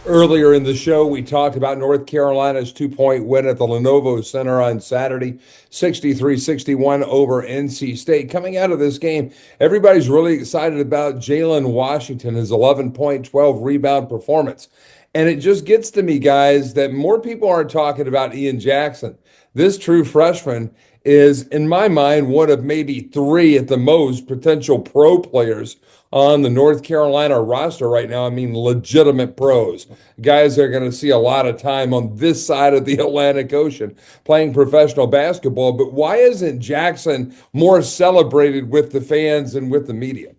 Earlier in the show, we talked about North Carolina's 2-point win at the Lenovo Center on Saturday, 63-61 over NC State. Coming out of this game, everybody's really excited about Jaylen Washington, his 11-point, 12-rebound performance. And it just gets to me, guys, that more people aren't talking about Ian Jackson. This true freshman is, in my mind, one of maybe three at the most potential pro players on the North Carolina roster right now. I mean, legitimate pros, guys that are going to see a lot of time on this side of the Atlantic Ocean playing professional basketball. But why isn't Jackson more celebrated with the fans and with the media?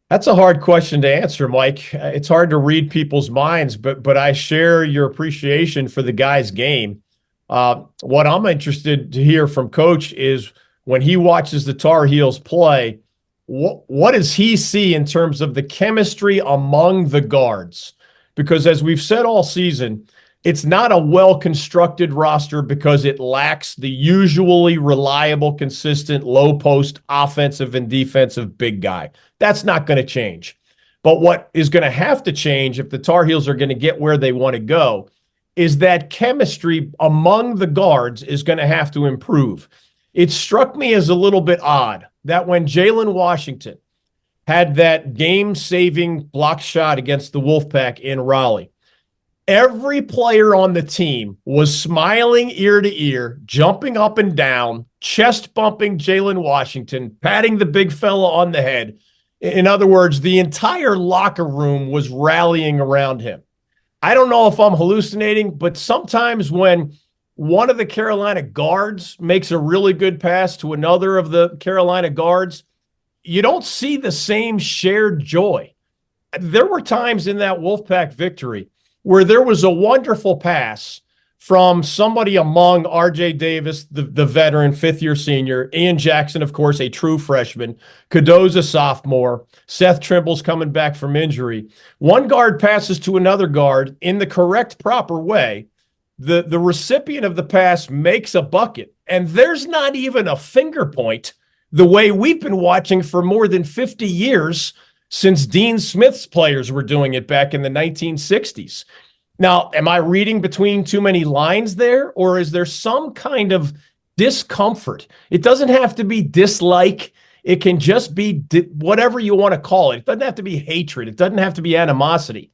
That's a hard question to answer, Mike. It's hard to read people's minds, but I share your appreciation for the guy's game. What I'm interested to hear from Coach is when he watches the Tar Heels play, what does he see in terms of the chemistry among the guards? Because as we've said all season, it's not a well-constructed roster because it lacks the usually reliable, consistent, low-post offensive and defensive big guy. That's not going to change. But what is going to have to change if the Tar Heels are going to get where they want to go is that chemistry among the guards is going to have to improve. It struck me as a little bit odd that when Jaylen Washington had that game-saving block shot against the Wolfpack in Raleigh, every player on the team was smiling ear to ear, jumping up and down, chest bumping Jaylen Washington, patting the big fella on the head. In other words, the entire locker room was rallying around him. I don't know if I'm hallucinating, but sometimes when one of the Carolina guards makes a really good pass to another of the Carolina guards, you don't see the same shared joy. There were times in that Wolfpack victory where there was a wonderful pass from somebody among R.J. Davis, the veteran, fifth-year senior, Ian Jackson, of course, a true freshman, Cadeau's a sophomore, Seth Trimble's coming back from injury. One guard passes to another guard in the correct, proper way. The recipient of the pass makes a bucket, and there's not even a finger point the way we've been watching for more than 50 years since Dean Smith's players were doing it back in the 1960s. Now, am I reading between too many lines there, or is there some kind of discomfort? It doesn't have to be dislike. It can just be whatever you want to call it. It doesn't have to be hatred. It doesn't have to be animosity.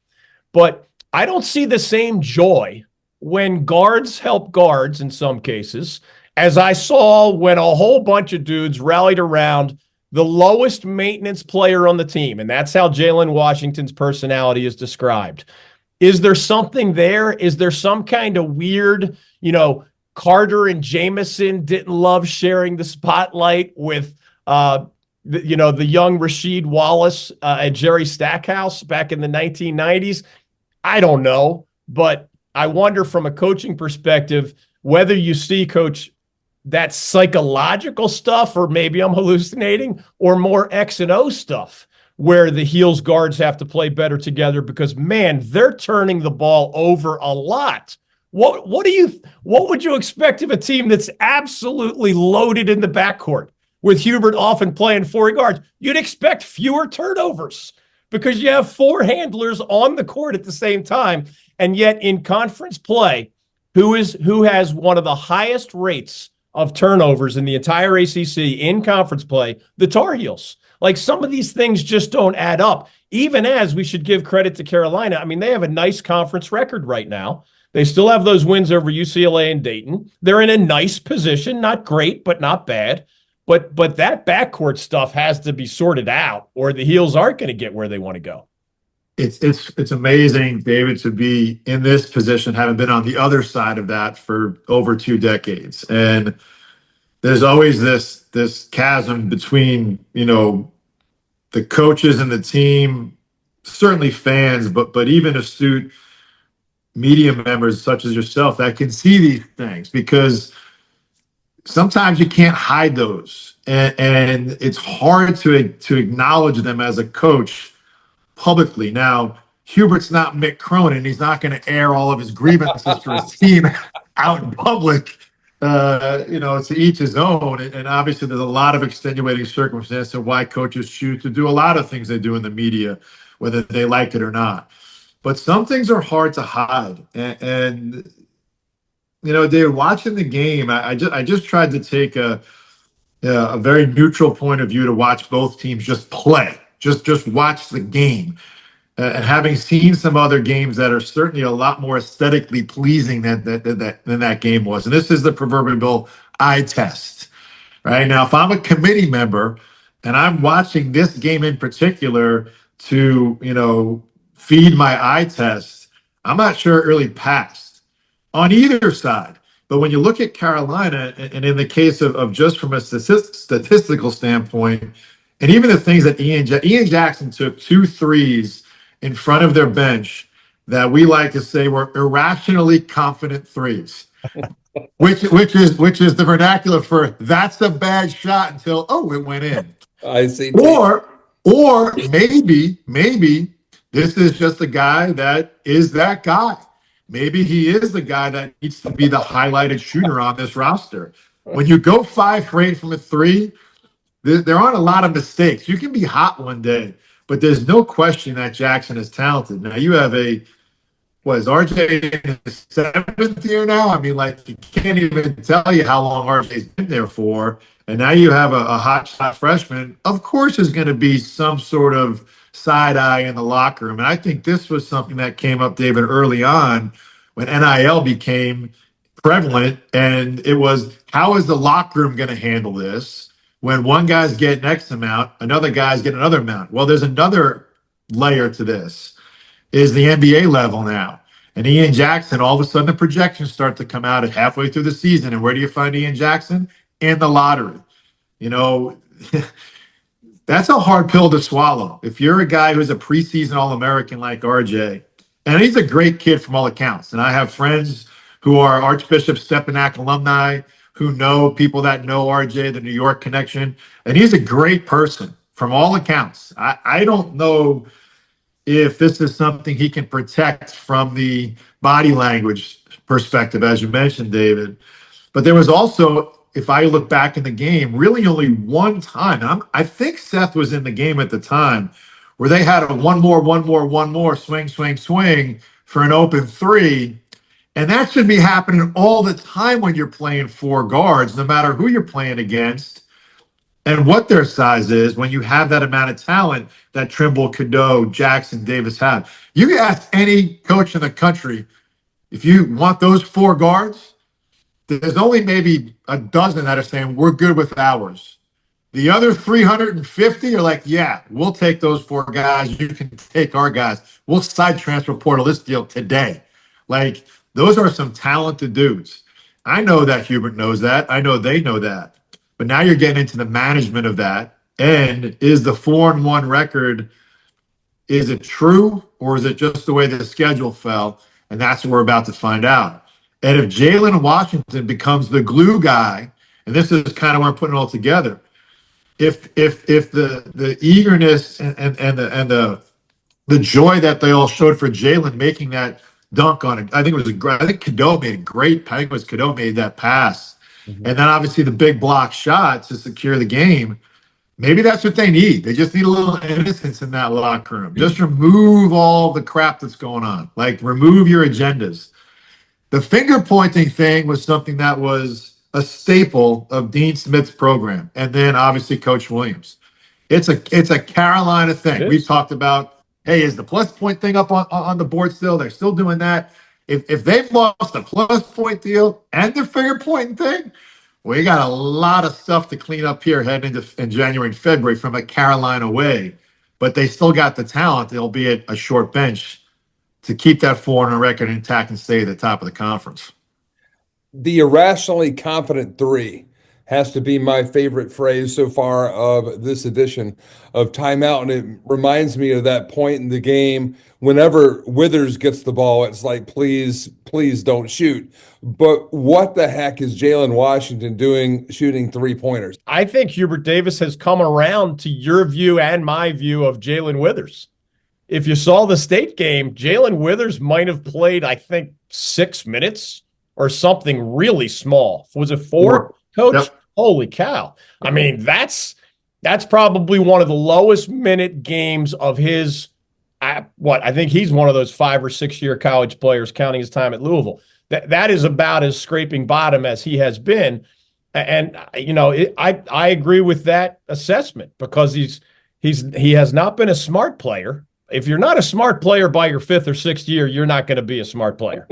But I don't see the same joy when guards help guards in some cases, as I saw when a whole bunch of dudes rallied around the lowest maintenance player on the team. And that's how Jaylen Washington's personality is described. Is there something there? Is there some kind of weird, Carter and Jameson didn't love sharing the spotlight with, the young Rasheed Wallace and Jerry Stackhouse back in the 1990s? I don't know, but I wonder from a coaching perspective whether you see, Coach, that psychological stuff, or maybe I'm hallucinating, or more X and O stuff, where the Heels guards have to play better together because, man, they're turning the ball over a lot. What would you expect of a team that's absolutely loaded in the backcourt with Hubert often playing four guards? You'd expect fewer turnovers because you have four handlers on the court at the same time. And yet in conference play, who has one of the highest rates of turnovers in the entire ACC in conference play? The Tar Heels. Like, some of these things just don't add up, even as we should give credit to Carolina. I mean, they have a nice conference record right now. They still have those wins over UCLA and Dayton. They're in a nice position, not great, but not bad. But that backcourt stuff has to be sorted out, or the Heels aren't going to get where they want to go. It's amazing, David, to be in this position, having been on the other side of that for over 2 decades. And there's always this chasm between, the coaches and the team, certainly fans, but even astute media members such as yourself that can see these things, because sometimes you can't hide those. And it's hard to acknowledge them as a coach publicly. Now, Hubert's not Mick Cronin. He's not going to air all of his grievances to his team out in public. To each his own. And obviously there's a lot of extenuating circumstances of why coaches choose to do a lot of things they do in the media, whether they like it or not. but some things are hard to hide. And you know, David, watching the game, I just tried to take a very neutral point of view to watch both teams just play, just watch the game. And having seen some other games that are certainly a lot more aesthetically pleasing than that game was. And this is the proverbial eye test, right? Now, if I'm a committee member and I'm watching this game in particular to, you know, feed my eye test, I'm not sure it really passed on either side. But when you look at Carolina, and in the case of just from a statistical standpoint, and even the things that Ian Jackson took 2 threes in front of their bench that we like to say were irrationally confident threes, which is the vernacular for that's a bad shot until it went in. I see. Or maybe this is just a guy that is that guy. Maybe he is the guy that needs to be the highlighted shooter on this roster. When you go 5 for 8 from a 3, there aren't a lot of mistakes. You can be hot one day, but there's no question that Jackson is talented. Now you have is RJ in his 7th year now? I mean, like, you can't even tell you how long RJ's been there for. And now you have a hot shot freshman. Of course, there's going to be some sort of side eye in the locker room. And I think this was something that came up, David, early on when NIL became prevalent. And it was, how is the locker room going to handle this? When one guy's getting X amount, another guy's getting another amount. Well, there's another layer to this, is the NBA level now. And Ian Jackson, all of a sudden the projections start to come out at halfway through the season. And where do you find Ian Jackson? In the lottery. You know, that's a hard pill to swallow. If you're a guy who's a preseason All-American like RJ, and he's a great kid from all accounts. And I have friends who are Archbishop Stepanak alumni who know people that know RJ, the New York connection. And he's a great person from all accounts. I don't know if this is something he can protect from the body language perspective, as you mentioned, David. But there was also, if I look back in the game, really only one time, I think Seth was in the game at the time, where they had a one more, swing for an open 3. And that should be happening all the time when you're playing 4 guards, no matter who you're playing against and what their size is, when you have that amount of talent that Trimble, Cadeau, Jackson, Davis have. You can ask any coach in the country, if you want those 4 guards, there's only maybe a dozen that are saying, we're good with ours. The other 350 are like, yeah, we'll take those 4 guys. You can take our guys. We'll side transfer portal this deal today. Like, those are some talented dudes. I know that Hubert knows that. I know they know that. But now you're getting into the management of that. And is the 4-1 record, is it true, or is it just the way the schedule fell? And that's what we're about to find out. And if Jaylen Washington becomes the glue guy, and this is kind of where I'm putting it all together, if the eagerness and the joy that they all showed for Jaylen making that dunk on it, I think Cadeau made a great. I think it was Cadeau made that pass, and then obviously the big block shot to secure the game. Maybe that's what they need. They just need a little innocence in that locker room. Just remove all the crap that's going on. Like, remove your agendas. The finger pointing thing was something that was a staple of Dean Smith's program, and then obviously Coach Williams. It's a Carolina thing. We've talked about, hey, is the plus point thing up on the board still? They're still doing that. If they've lost the plus point deal and the finger pointing thing, we got a lot of stuff to clean up here heading in January and February from a Carolina way. But they still got the talent, albeit a short bench, to keep that 4-0 record intact and stay at the top of the conference. The irrationally confident 3 has to be my favorite phrase so far of this edition of Timeout. And it reminds me of that point in the game whenever Withers gets the ball, it's like, please don't shoot. But what the heck is Jaylen Washington doing shooting 3-pointers? I think Hubert Davis has come around to your view and my view of Jalen Withers. If you saw the state game, Jalen Withers might have played, I think, 6 minutes or something really small. Was it 4? Coach, yep. Holy cow. I mean, that's probably one of the lowest minute games of his I think he's one of those 5 or 6 year college players counting his time at Louisville. That is about as scraping bottom as he has been. And I agree with that assessment because he has not been a smart player. If you're not a smart player by your 5th or 6th year, you're not going to be a smart player.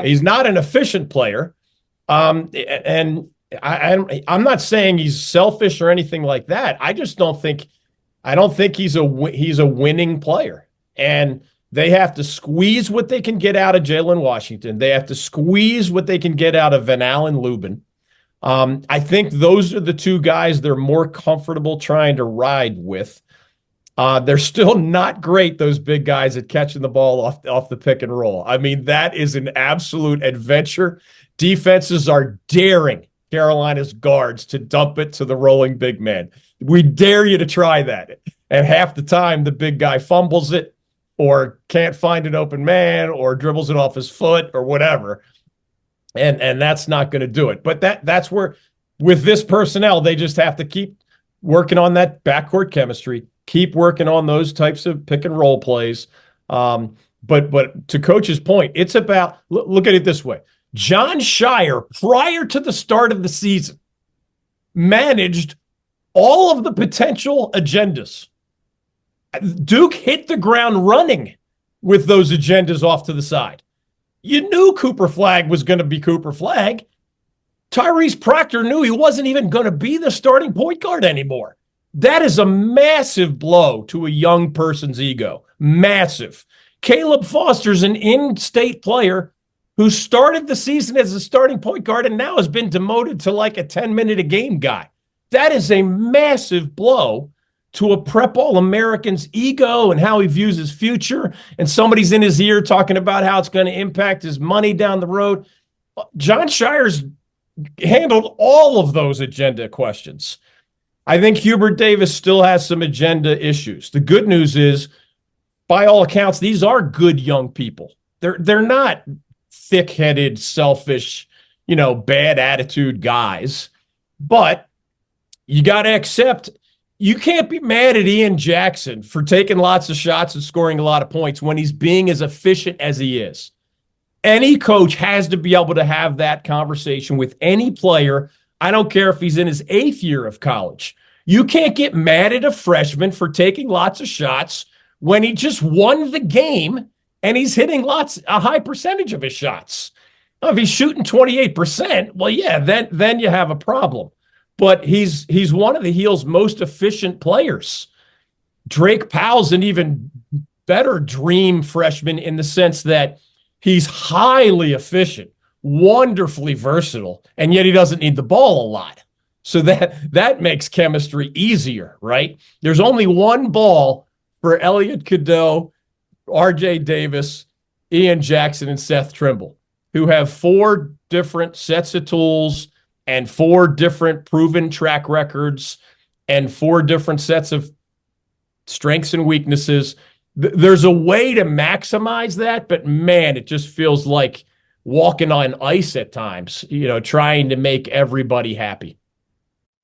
He's not an efficient player. And I'm not saying he's selfish or anything like that. I don't think he's a winning player. And they have to squeeze what they can get out of Jaylen Washington. They have to squeeze what they can get out of Van Allen Lubin. I think those are the 2 guys they're more comfortable trying to ride with. They're still not great, those big guys at catching the ball off the pick and roll. I mean, that is an absolute adventure. Defenses are daring Carolina's guards to dump it to the rolling big man. We dare you to try that. And half the time, the big guy fumbles it or can't find an open man or dribbles it off his foot or whatever. And that's not going to do it. But that's where, with this personnel, they just have to keep working on that backcourt chemistry, keep working on those types of pick and roll plays. But to Coach's point, it's about, look at it this way. John Shire, prior to the start of the season, managed all of the potential agendas. Duke hit the ground running with those agendas off to the side. You knew Cooper Flagg was going to be Cooper Flagg. Tyrese Proctor knew he wasn't even going to be the starting point guard anymore. That is a massive blow to a young person's ego. Massive. Caleb Foster's an in-state player who started the season as a starting point guard and now has been demoted to like a 10-minute-a-game guy. That is a massive blow to a prep All-American's ego and how he views his future, and somebody's in his ear talking about how it's going to impact his money down the road. John Shire's handled all of those agenda questions. I think Hubert Davis still has some agenda issues. The good news is, by all accounts, these are good young people. They're not thick-headed, selfish, bad attitude guys. But you got to accept, you can't be mad at Ian Jackson for taking lots of shots and scoring a lot of points when he's being as efficient as he is. Any coach has to be able to have that conversation with any player. I don't care if he's in his 8th year of college. You can't get mad at a freshman for taking lots of shots when he just won the game and he's hitting a high percentage of his shots. Now, if he's shooting 28%, well, yeah, then you have a problem. But he's one of the Heel's most efficient players. Drake Powell's an even better dream freshman in the sense that he's highly efficient, wonderfully versatile, and yet he doesn't need the ball a lot. So that makes chemistry easier, right? There's only one ball for Elliot Cadeau, RJ Davis, Ian Jackson, and Seth Trimble, who have 4 different sets of tools and 4 different proven track records and 4 different sets of strengths and weaknesses. There's a way to maximize that, but man, it just feels like walking on ice at times, trying to make everybody happy.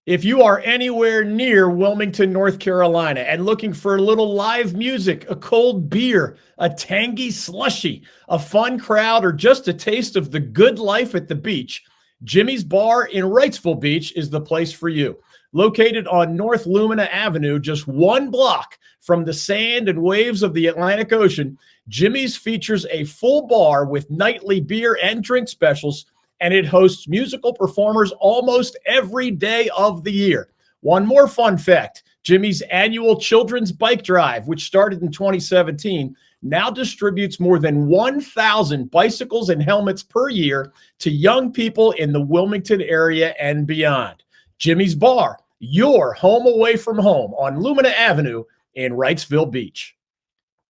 If you are anywhere near Wilmington, North Carolina, and looking for a little live music, a cold beer, a tangy slushie, a fun crowd, or just a taste of the good life at the beach, Jimmy's Bar in Wrightsville Beach is the place for you. Located on North Lumina Avenue, just 1 block from the sand and waves of the Atlantic Ocean, Jimmy's features a full bar with nightly beer and drink specials, and it hosts musical performers almost every day of the year. One more fun fact, Jimmy's annual Children's Bike Drive, which started in 2017, now distributes more than 1,000 bicycles and helmets per year to young people in the Wilmington area and beyond. Jimmy's Bar, your home away from home on Lumina Avenue in Wrightsville Beach.